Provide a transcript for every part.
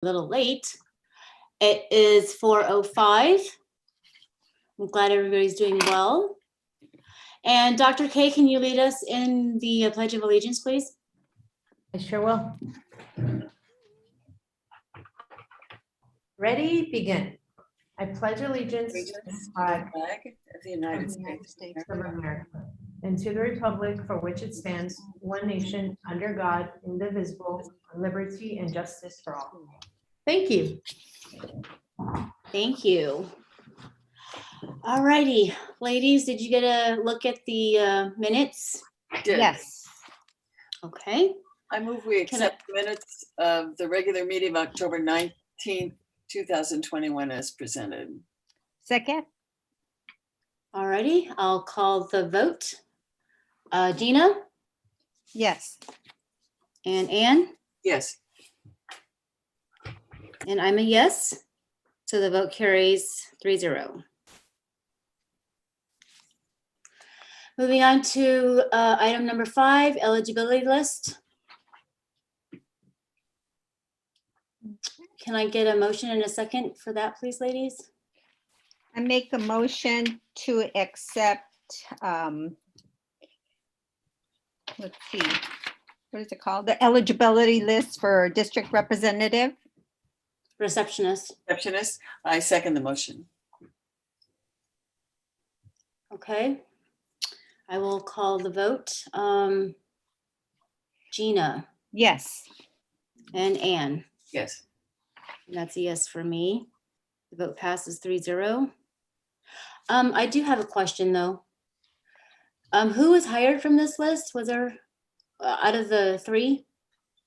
a little late. It is 4:05. I'm glad everybody's doing well. And Dr. K, can you lead us in the Pledge of Allegiance, please? I sure will. Ready, begin. I pledge allegiance to the flag of the United States of America and to the republic for which it stands, one nation, under God, indivisible, with liberty and justice for all. Thank you. Thank you. All righty, ladies, did you get a look at the minutes? Yes. Okay. I move we accept the minutes of the regular meeting of October 19th, 2021 as presented. Second? All righty, I'll call the vote. Gina Yes. and Ann, Yes. and I'm a yes. So the vote carries 3-0. Moving on to item number 5, eligibility list. Can I get a motion and a second for that, please, ladies? I make a motion to accept, let's see, what is it called? The eligibility list for district representative. Receptionist. Receptionist, I second the motion. Okay. I will call the vote. Gina Yes. and Ann. Yes. And that's a yes for me. The vote passes 3-0. I do have a question though. Who was hired from this list? Was there out of the 3?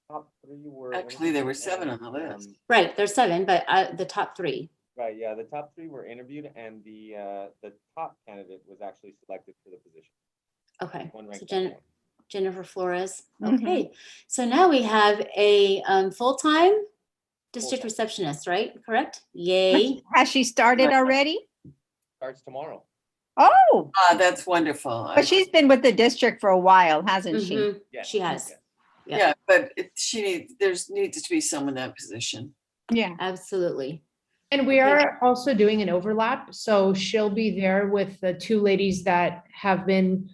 Top 3 were Actually, there were interviewed 7 on and, the list. Right, there's 7, but the top 3. Right, yeah, the top 3 were interviewed, and the top candidate was actually selected for the position. Okay, One so ranked number one. Jennifer Flores. Mhm. Okay, so now we have a full-time district Full-time. receptionist, right? Correct? Yay. Has she started already? Starts tomorrow. Oh, That's wonderful. but she's been with the district for a while, hasn't she? Mhm, Yes, She has. yes. Yeah, but there needs to be someone in that position. Yeah. Absolutely. And we are also doing an overlap. So she'll be there with the 2 ladies that have been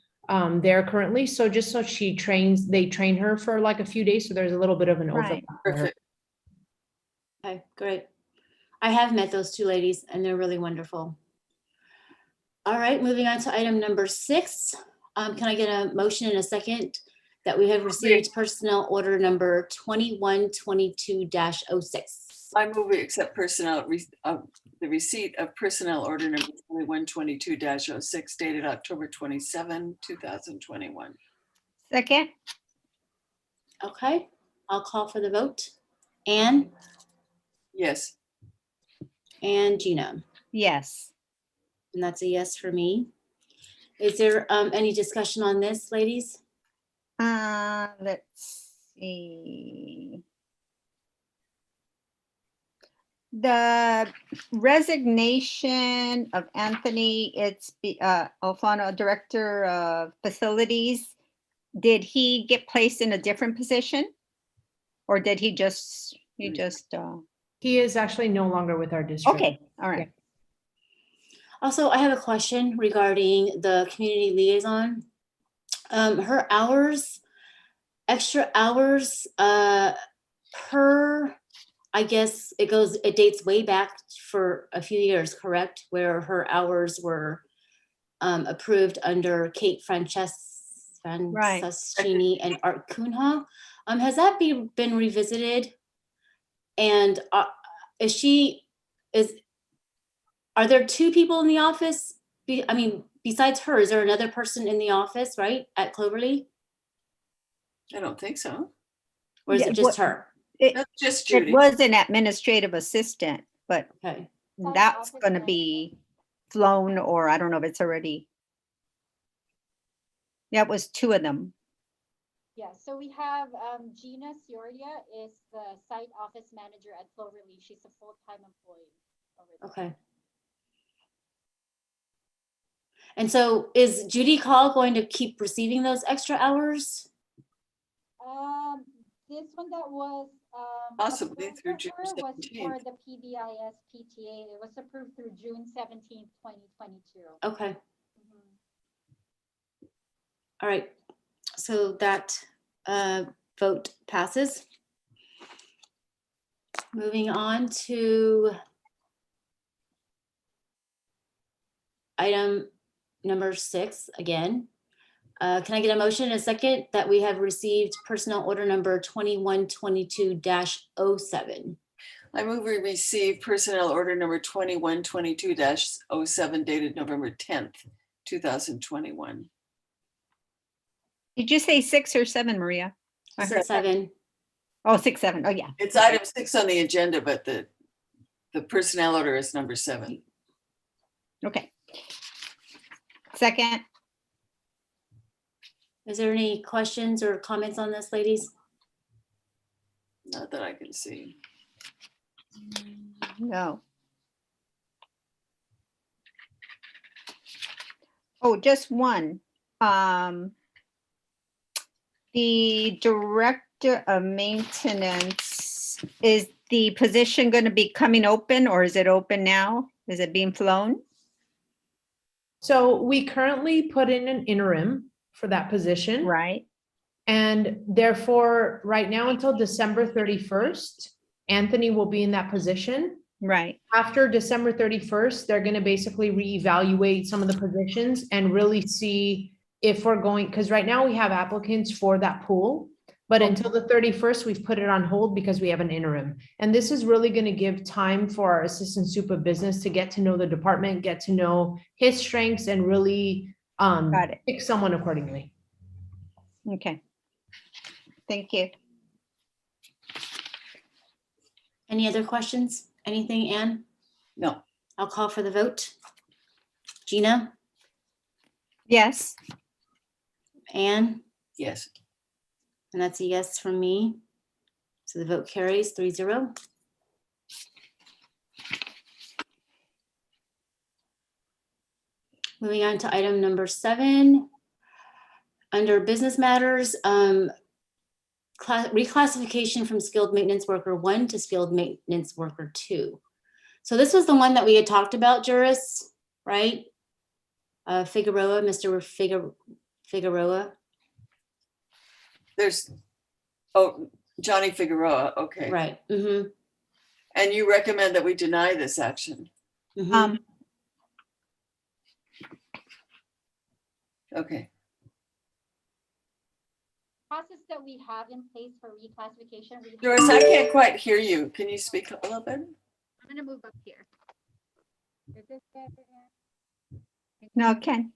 there currently. So just so they train her for like a few days. So there's a little bit of an Right. overlap. for her. Perfect. Okay, great. I have met those 2 ladies and they're really wonderful. All right, moving on to item number 6. Can I get a motion in a second that we have received personnel order number 2122-06? I move we accept the receipt of personnel order number 2122-06 dated October 27, 2021. Second? Okay, I'll call for the vote. Ann Yes. and Gina, Yes. and that's a yes for me. Is there any discussion on this, ladies? Let's see. The resignation of Anthony, Alfano, Director of Facilities. Did he get placed in a different position? Or did he just, He is actually no longer with our district. okay, all right. Also, I have a question regarding the community liaison. Her hours, extra hours, per, I guess it dates way back for a few years, correct? Where her tours were approved under Kate Franceschini and Art Kunha. Has that been revisited? And are there 2 people in the office? Besides her, is there another person in the office, right, at Cloverly? I don't think so. Or is Yeah, it just her? That's just It Judy. was an administrative assistant, but Okay, that's gonna be flown, or I don't know if it's already. That was 2 of them. Yeah, so we have Gina Ciordia is the site office manager at Cloverleaf. She's a full-time employee over there. okay. And so is Judy Call going to keep receiving those extra hours? This one that was Possibly through approved June her was 17th. for the PBIS PTA. It was approved through June 17th, 2022. Okay, Mhm. all right. So that vote passes. Moving on to item number 6 again. Can I get a motion in a second that we have received personnel order number 2122-07? I move we receive personnel order number 2122-07 dated November 10th, 2021. Did you say 6 or 7, Maria? I This heard is 7. Oh, 6, 7. Oh, yeah. It's item 6 on the agenda, but the personnel order is number 7. Okay. Second. Is there any questions or comments on this, ladies? Not that I can see. No. Oh, just one. The director of maintenance, is the position going to be coming open or is it open now? Is it being flown? So we currently put in an interim for that position. Right. And therefore, right now until December 31st, Anthony will be in that position. Right. After December 31st, they're going to basically reevaluate some of the positions and really see if we're going, because right now we have applicants for that pool. But until the 31st, we've put it on hold because we have an interim. And this is really going to give time for our assistant soup of business to get to know the department, get to know his strengths, and really Got it. pick someone accordingly. Okay. Thank you. Any other questions? Anything, Anne? No. I'll call for the vote. Gina, Yes. Anne, Yes. and that's a yes from me. So the vote carries 3-0. Moving on to item number 7. Under business matters, reclassification from skilled maintenance worker 1 to skilled maintenance worker 2. So this was the one that we had talked about, Juris, right? Figueroa, Mr. Figueroa, There's, Johnny Figueroa, okay. right? Mm-hmm. And you recommend that we deny this action? Mm-hmm. Okay. Process that we have in place for reclassification. Doris, I can't quite hear you. Can you speak a little bit? I'm gonna move up here. Is this better? No, Ken.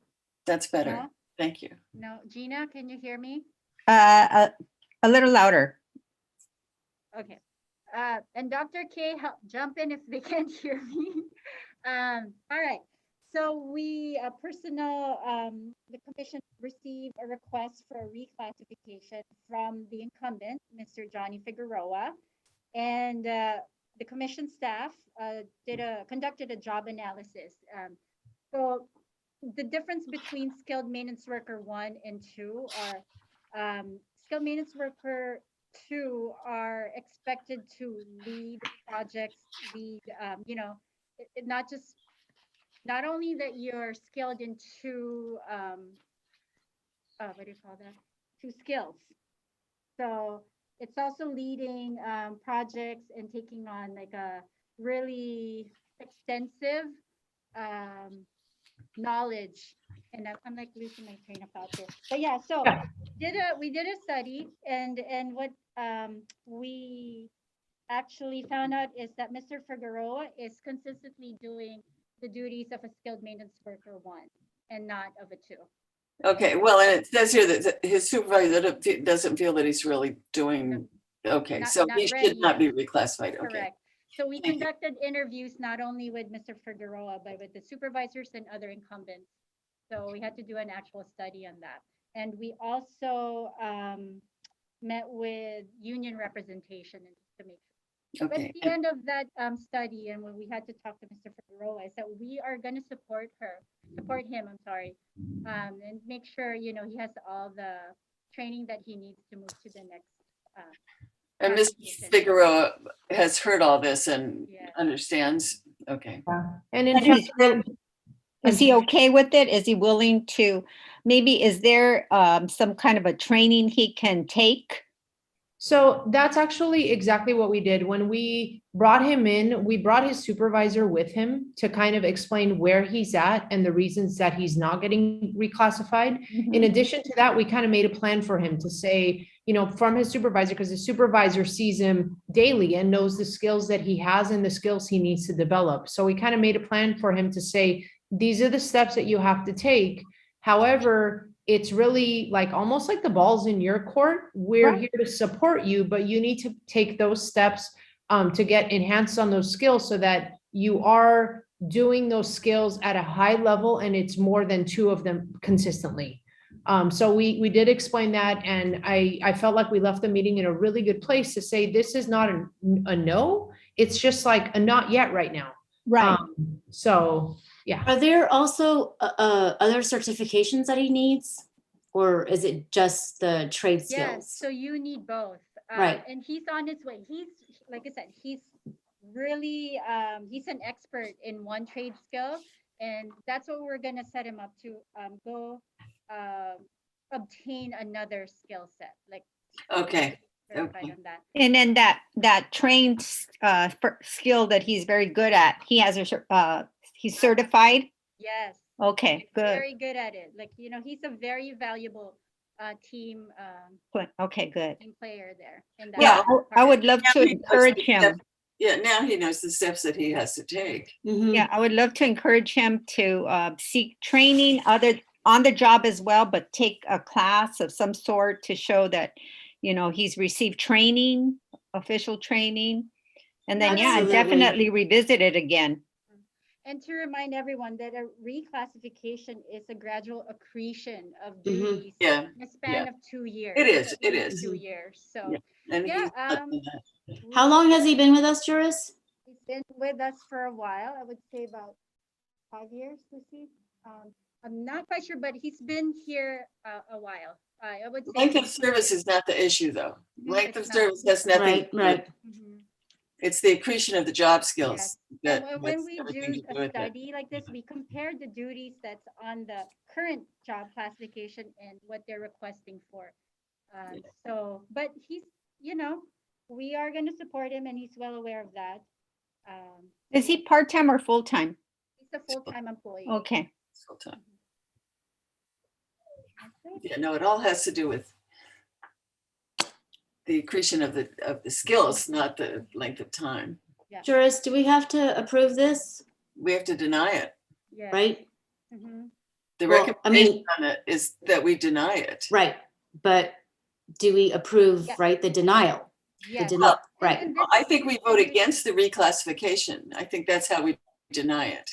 That's better. No? Thank you. No, Gina, can you hear me? A little louder. Okay. And Dr. K, jump in if they can't hear me. All right. So we, personnel, the commission received a request for a reclassification from the incumbent, Mr. Johnny Figueroa. And the commission staff conducted a job analysis. So the difference between skilled maintenance worker 1 and 2 are skilled maintenance worker 2 are expected to lead projects, not only that you're skilled in 2, what do you call that? 2 skills. So it's also leading projects and taking on like a really extensive knowledge. And I'm like losing my train of thought here. But yeah, so we did a study, and what we actually found out is that Mr. Figueroa is consistently doing the duties of a skilled maintenance worker 1 and not of a 2. Okay, well, and it says here that his supervisor doesn't feel that he's really doing, okay, Not- so not he ready should not yet. be reclassified, okay. Correct. So we Thank you. conducted interviews not only with Mr. Figueroa, but with the supervisors and other incumbents. So we had to do an actual study on that. And we also met with union representation to make sure. But Okay, at the end of that study, and when we had to talk to Mr. Figueroa, is that we are going to support him, and make sure, he has all the training that he needs to move to the next. And Ms. classification. Figueroa has heard all this and Yeah. understands. Okay. And in But fact, he's will- Is he okay with it? Is he willing to, maybe, is there some kind of a training he can take? so that's actually exactly what we did. When we brought him in, we brought his supervisor with him to kind of explain where he's at and the reasons that he's not getting reclassified. In addition to that, we kind of made a plan for him to say, you know, from his supervisor, because the supervisor sees him daily and knows the skills that he has and the skills he needs to develop. So we kind of made a plan for him to say, these are the steps that you have to take. However, it's really like almost like the ball's in your court. We're Right. here to support you, but you need to take those steps to get enhanced on those skills so that you are doing those skills at a high level and it's more than 2 of them consistently. So we did explain that, and I felt like we left the meeting in a really good place to say this is not a no, it's just like a not yet right now. Right. So yeah. Are there also other certifications that he needs? Or is it just the trade Yes, skills? so you need both. Right. And he's on his way. He's, like I said, he's really, he's an expert in one trade skill. And that's what we're gonna set him up to go obtain another skill set, like. Okay. Certified Okay. on that. And then that trained skill that he's very good at, he has he's certified? Yes. Okay, He's good. very good at it. Like, he's a very valuable team Okay, good. team player there. In Yeah, that I would department. love Now to he knows the encourage him. steps- Yeah, now he knows the steps that he has to take. Mhm. Yeah, I would love to encourage him to seek training other on the job as well, but take a class of some sort to show that, he's received training, official training. And then, yeah, Absolutely. definitely revisit it again. And to remind everyone that a reclassification is a gradual accretion of Mhm. duties Yeah, in a span of 2 years. It is, at it least is. 2 years. So Yeah. and Yeah, he's not doing that. How long has he been with us, Juris? He's been with us for a while. I would say about 5 years, Lucy. I'm not quite sure, but he's been here a while. I would say. Length of he's- service is not the issue, though. Length of It's not. service has nothing. Right, to do with right. it. Mhm. It's the accretion of the job Yes. skills And that when has we everything do to do a with it. study like this, we compare the duties that's on the current job classification and what they're requesting for. So, but he's, we are going to support him and he's well aware of that. Is he part-time or full-time? He's a full-time employee. Okay. Full time. Okay. Yeah, no, it all has to do with the accretion of the skills, not the length of time. Juris, do we have to approve this, We have to deny it. Yeah. right? Mhm. The Well, I recommendation mean- on it is that we deny it. Right, but do we approve, Yeah. right, the denial? The Yes. denial, And- right. and Well, this I think we vote against the reclassification. I think that's how we deny it.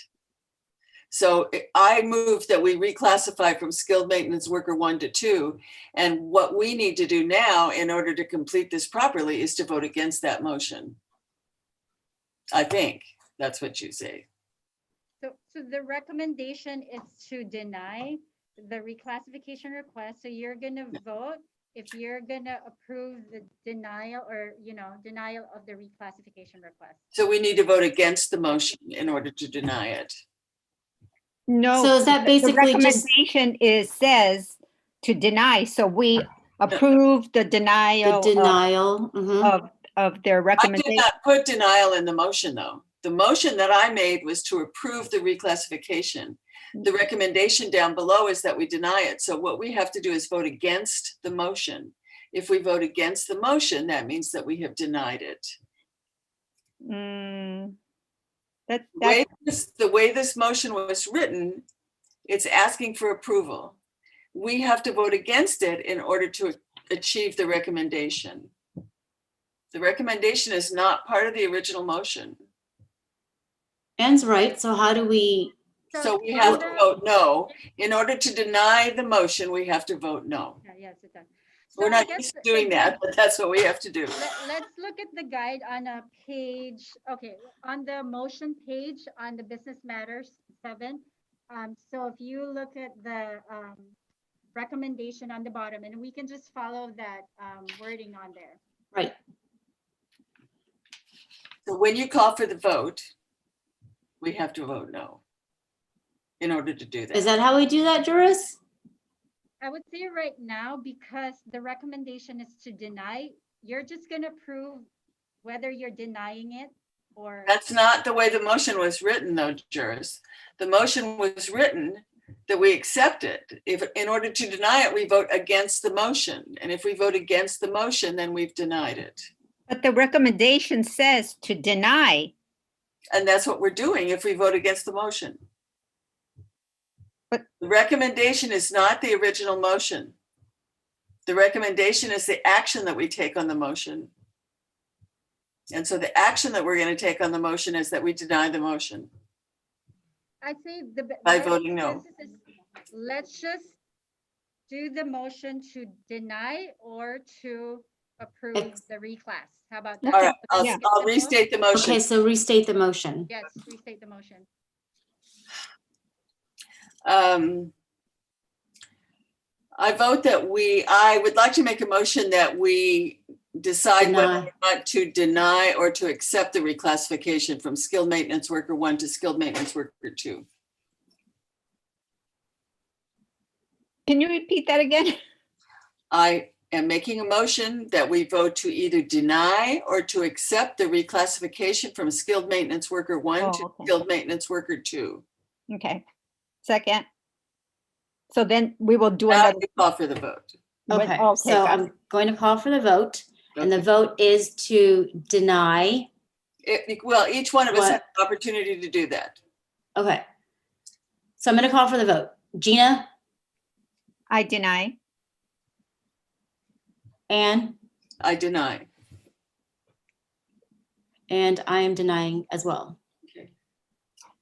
So I move that we reclassify from skilled maintenance worker 1 to 2. And what we need to do now in order to complete this properly is to vote against that motion. I think that's what you say. So the recommendation is to deny the reclassification request. So you're gonna vote if you're gonna approve the denial or, denial of the reclassification request. So we need to vote against the motion in order to deny it. No. So is that the basically just, recommendation says to deny, so we approve the the denial denial? Mhm. of their I did recommendation. not put denial in the motion, though. The motion that I made was to approve the reclassification. The recommendation down below is that we deny it. So what we have to do is vote against the motion. If we vote against the motion, that means that we have denied it. The way this motion was written, it's asking for approval. We have to vote against it in order to achieve the recommendation. The recommendation is not part of the original motion. Ann's right, so how do we, So we have to vote no. In order to deny the motion, we have to vote no. Yes, it's done. We're So I not guess used to doing that, but that's what we have to do. Let's look at the guide on a page, okay, on the motion page on the business matters 7. So if you look at the recommendation on the bottom, and we can just follow that wording on there. right, So when you call for the vote, we have to vote no in order to do that. Is that how we do that, Juris? I would say right now, because the recommendation is to deny, you're just gonna prove whether you're denying it or, That's not the way the motion was written, though, Juris. The motion was written that we accept it. If, in order to deny it, we vote against the motion. And if we vote against the motion, then we've denied it. But the recommendation says to deny. And that's what we're doing if we vote against the motion. But- The recommendation is not the original motion. The recommendation is the action that we take on the motion. And so the action that we're going to take on the motion is that we deny the motion. I'd say the. By my voting no. consensus is, let's just do the motion to deny or to approve Ex- the reclass. How about Okay. that? All right, Let's Yeah. make it I'll simple. restate the motion. Okay, so restate the motion. Yes, restate the motion. I vote that I would like to make a motion that we decide whether Deny. we want to deny or to accept the reclassification from skilled maintenance worker 1 to skilled maintenance worker 2. Can you repeat that again? I am making a motion that we vote to either deny or to accept the reclassification from skilled maintenance worker 1 Oh, to okay. skilled maintenance worker 2. Okay. Second. So then we will do Now another. we call for the vote. Okay, Okay, so got I'm going to call for the vote, and the Okay. vote is to deny. Well, each one of us What? has an opportunity to do that. Okay. So I'm going to call for the vote. Gina, I deny. Anne, I deny. and I am denying as well. Okay.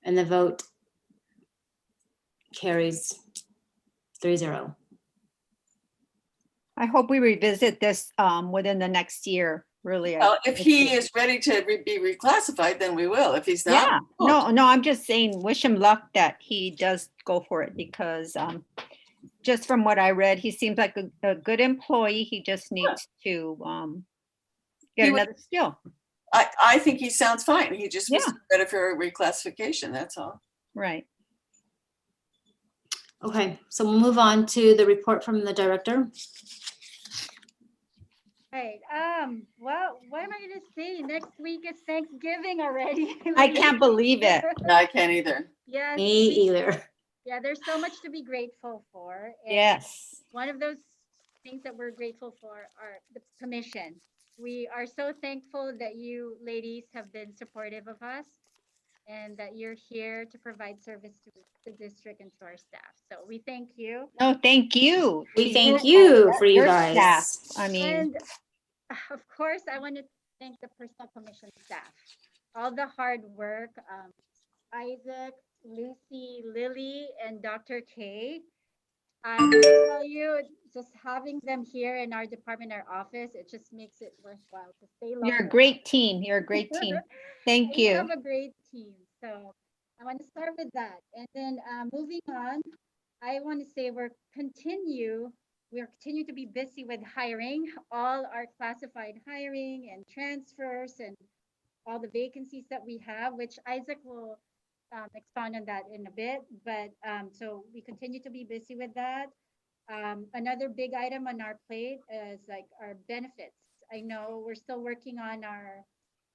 And the vote carries 3-0. I hope we revisit this within the next year, really. Well, if he is ready to be reclassified, then we will. If he's not, Yeah, we won't. no, I'm just saying, wish him luck that he does go for it because just from what I read, he seems like a good employee. He just needs to get He would- another skill. I think he sounds fine. He just was Yeah. ready for a reclassification, that's all. Right. Okay, so we'll move on to the report from the director. Right, well, what am I gonna say? Next week is Thanksgiving already. I can't believe it. No, I can't either. Yes. Me we- either. Yeah, there's so much to be grateful for. and Yes. One of those things that we're grateful for are the commission. We are so thankful that you ladies have been supportive of us and that you're here to provide service to the district and to our staff. So we thank you. No, thank you. We to thank and you for you your guys. staff. I mean, And of course, I want to thank the Personal Commission staff. All the hard work, Isaac, Lucy, Lily, and Dr. K. I will tell you, just having them here in our department, our office, it just makes it worthwhile to stay longer. you're a great team. You're a great team. Thank We you. have a great team. So I want to start with that. And then moving on, I want to say we're continue to be busy with hiring, all our classified hiring and transfers and all the vacancies that we have, which Isaac will expound on that in a bit. But so we continue to be busy with that. Another big item on our plate is like our benefits. I know we're still working on our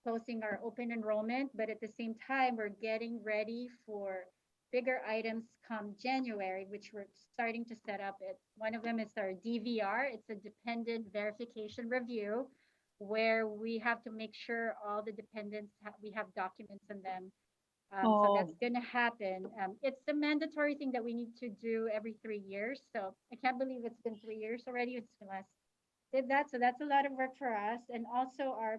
closing our open enrollment, but at the same time, we're getting ready for bigger items come January, which we're starting to set up. One of them is our DVR. It's a dependent verification review where we have to make sure all the dependents, we have documents on them. So that's going to happen. It's the mandatory thing that we need to do every 3 years. So I can't believe it's been 3 years already. It's the last did that. So that's a lot of work for us. And also our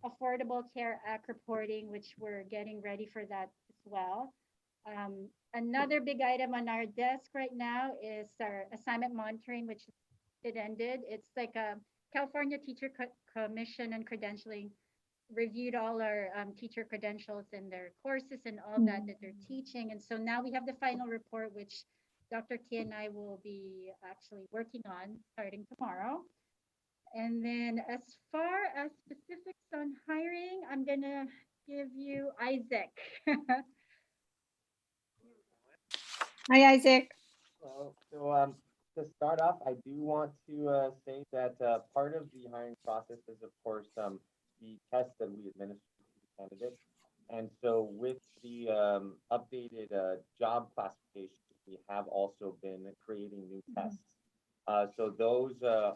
Affordable Care Act reporting, which we're getting ready for that as well. Another big item on our desk right now is our assignment monitoring, which it ended. It's like a California Teacher Commission and Credentialing reviewed all our teacher credentials and their courses and all that they're teaching. And so now we have the final report, which Dr. K and I will be actually working on starting tomorrow. And then as far as specifics on hiring, I'm gonna give you Isaac. Hi, Isaac. So to start off, I do want to say that part of the hiring process is, of course, the test that we administer to the candidate. And so with the updated job classifications, we have also been creating new tests. So those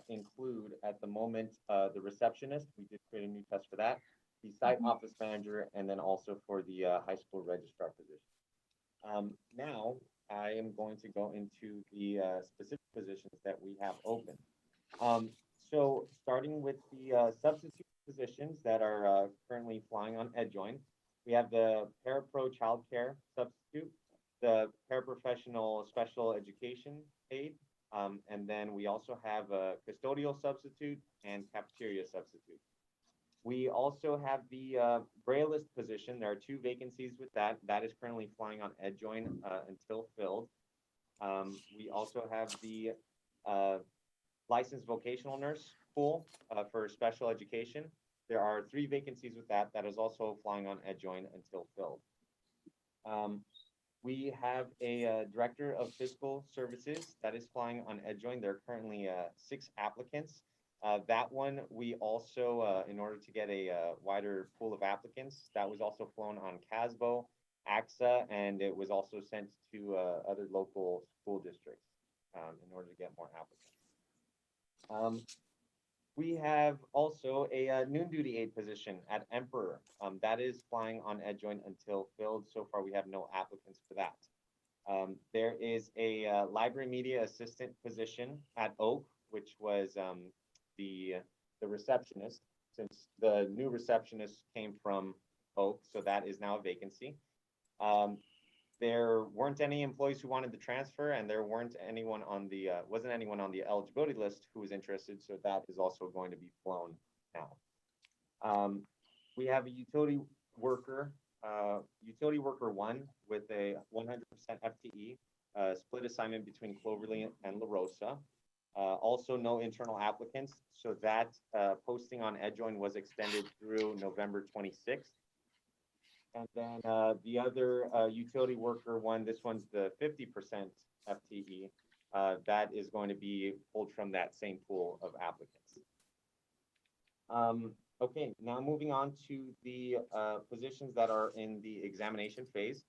include, at the moment, the receptionist. We did create a new test for that, the site office manager, and then also for the high school registrar position. Now, I am going to go into the specific positions that we have open. So starting with the substitute positions that are currently flying on EdJoin, we have the parapro childcare substitute, the paraprofessional special education aide, and then we also have a custodial substitute and cafeteria substitute. We also have the Brailleist position. There are 2 vacancies with that. That is currently flying on EdJoin until filled. We also have the licensed vocational nurse pool for special education. There are 3 vacancies with that. That is also flying on EdJoin until filled. We have a director of fiscal services that is flying on EdJoin. There are currently 6 applicants. That one, we also, in order to get a wider pool of applicants, that was also flown on CASBO, AXA, and it was also sent to other local school districts in order to get more applicants. We have also a noon duty aide position at Emperor. That is flying on EdJoin until filled. So far, we have no applicants for that. There is a library media assistant position at Oak, which was the receptionist, since the new receptionist came from Oak, so that is now a vacancy. There weren't any employees who wanted to transfer, and there weren't anyone on the wasn't anyone on the eligibility list who was interested, so that is also going to be flown now. We have a utility worker 1 with a 100% FTE, split assignment between Cloverly and La Rosa. Also no internal applicants, so that posting on EdJoin was extended through November 26th. And then the other utility worker 1, this one's the 50% FTE, that is going to be pulled from that same pool of applicants. Okay, now moving on to the positions that are in the examination phase.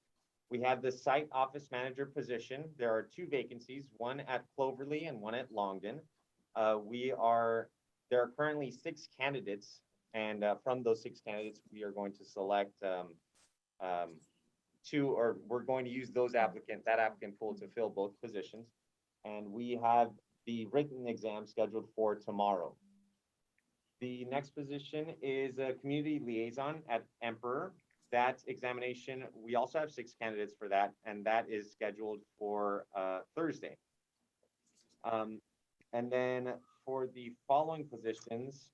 We have the site office manager position. There are 2 vacancies, one at Cloverly and one at Longden. There are currently 6 candidates, and from those 6 candidates, we are going to select 2, or we're going to use that applicant pool to fill both positions. And we have the written exam scheduled for tomorrow. The next position is a community liaison at Emperor. That examination, we also have 6 candidates for that, and that is scheduled for Thursday. And then for the following positions,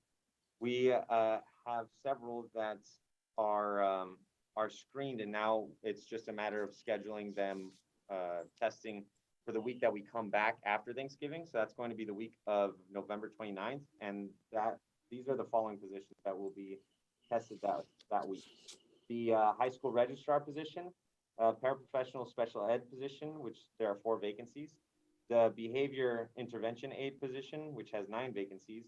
we have several that are screened, and now it's just a matter of scheduling them testing for the week that we come back after Thanksgiving. So that's going to be the week of November 29th, and these are the following positions that will be tested that week. The high school registrar position, paraprofessional special ed position, which there are 4 vacancies, the behavior intervention aide position, which has 9 vacancies,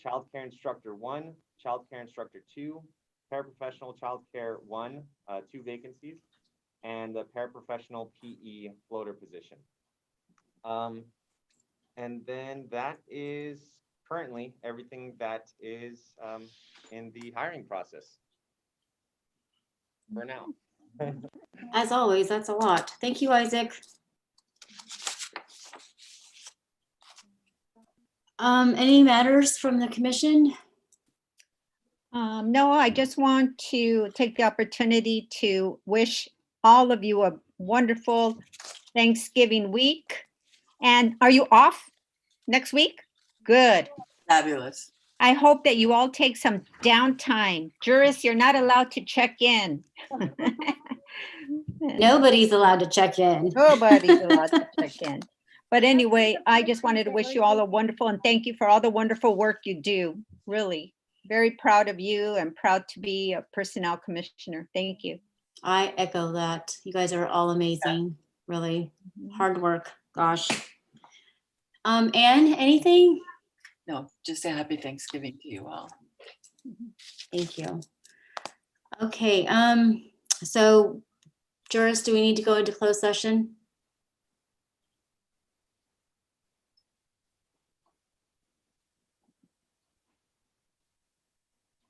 child care instructor 1, child care instructor 2, paraprofessional child care 1, 2 vacancies, and the paraprofessional PE floater position. And then that is currently everything that is in the hiring process for now. As always, that's a lot. Thank you, Isaac. Any matters from the commission? No, I just want to take the opportunity to wish all of you a wonderful Thanksgiving week. And are you off next week? Good. Fabulous. I hope that you all take some downtime. Juris, you're not allowed to check in. Nobody's allowed to check in. Nobody's allowed to check in. But anyway, I just wanted to wish you all a wonderful, and thank you for all the wonderful work you do, really. very proud of you and proud to be a personnel commissioner. Thank you. I echo that. You guys are all amazing, really. Hard work, gosh. Anne, anything? No, just a happy Thanksgiving to you all. Thank you. Okay, so Juris, do we need to go into closed session?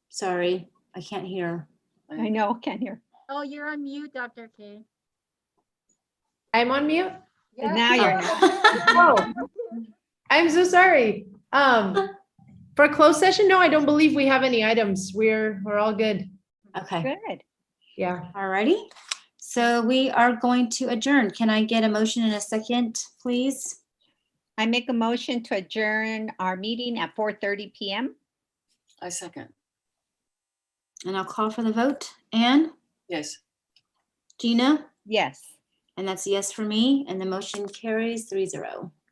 Sorry, I can't hear. I know, can't hear. Oh, you're on mute, Dr. K. I'm on mute. Yeah. Now you're not. Oh, I'm so sorry. For closed session, no, I don't believe we have any items. We're all good. Okay, Good. Yeah. alrighty. So we are going to adjourn. Can I get a motion in a second, please? I make a motion to adjourn our meeting at 4:30 PM. I second. And I'll call for the vote. Anne, Yes. Gina, Yes. and that's a yes for me, and the motion carries 3-0.